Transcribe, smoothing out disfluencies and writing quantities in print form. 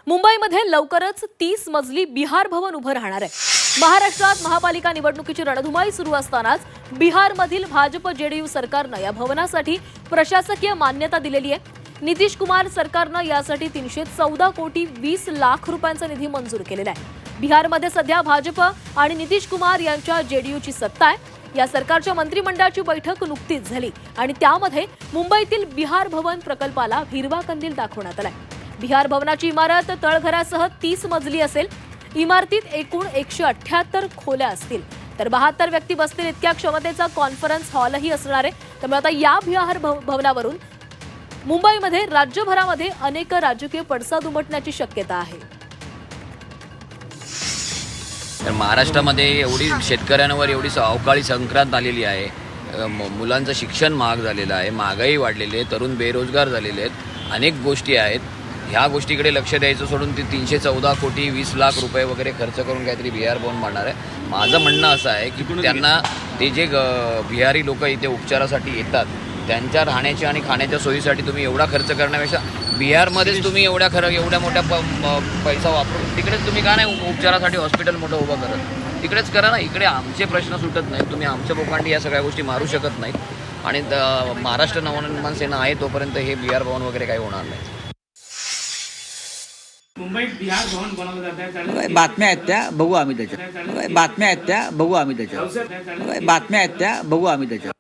मुंबईमध्ये लवकरच 30 मजली बिहार भवन उभं राहणार आहे. महाराष्ट्रात महापालिका निवडणुकीची रणधुमाळी सुरू असतानाच बिहारमधील भाजप जेडीयू सरकारनं या भवनासाठी प्रशासकीय मान्यता दिलेली आहे. नितीश कुमार सरकारनं यासाठी 314 कोटी 20 लाख रुपयांचा निधी मंजूर केलेला आहे. बिहारमध्ये सध्या भाजप आणि नितीश कुमार यांच्या जेडीयूची सत्ता आहे. या सरकारच्या मंत्रिमंडळाची बैठक नुकतीच झाली आणि त्यामध्ये मुंबईतील बिहार भवन प्रकल्पाला हिरवा कंदील दाखवण्यात आलाय. बिहार भवनाची इमारत तळघरासह 30 मजली असेल. इमारतीत एकूण 178 खोल्या असतील, तर 72 व्यक्ती बसतील इतक्या क्षमतेचा कॉन्फरन्स हॉलही असणार आहे. त्यामुळे आता या बिहार भवनावरून मुंबईमध्ये राज्यभरामध्ये अनेक राजकीय पडसाद उमटण्याची शक्यता आहे. तर महाराष्ट्रामध्ये एवढी शेतकऱ्यांवर एवढी अवकाळी संक्रांत आलेली आहे. मुलांचं शिक्षण महाग झालेलं आहे, महागाई वाढलेली आहे, तरुण बेरोजगार झालेले आहेत, अनेक गोष्टी आहेत. ह्या गोष्टीकडे लक्ष द्यायचं सोडून ती 314 कोटी 20 लाख रुपये वगैरे खर्च करून काहीतरी बिहार भवन बांधणार आहे. माझं म्हणणं असं आहे की त्यांना ते जे बिहारी लोक इथे उपचारासाठी येतात त्यांच्या राहण्याच्या आणि खाण्याच्या सोयीसाठी तुम्ही एवढा खर्च करण्यापेक्षा बिहारमध्येच तुम्ही एवढ्या मोठ्या पैसा वापरून तिकडेच तुम्ही का नाही उपचारासाठी हॉस्पिटल मोठं उभं करत? तिकडेच करा ना. इकडे आमचे प्रश्न सुटत नाहीत. तुम्ही आमच्या बोकांडी या सगळ्या गोष्टी मारू शकत नाहीत. आणि महाराष्ट्र नवनिर्माण सेना आहे तोपर्यंत हे बिहार भवन वगैरे काही होणार नाही. मुंबईत बिहार भवन बनवलं जात आहे. बातम्या आहेत त्या बघू आम्ही त्याच्या.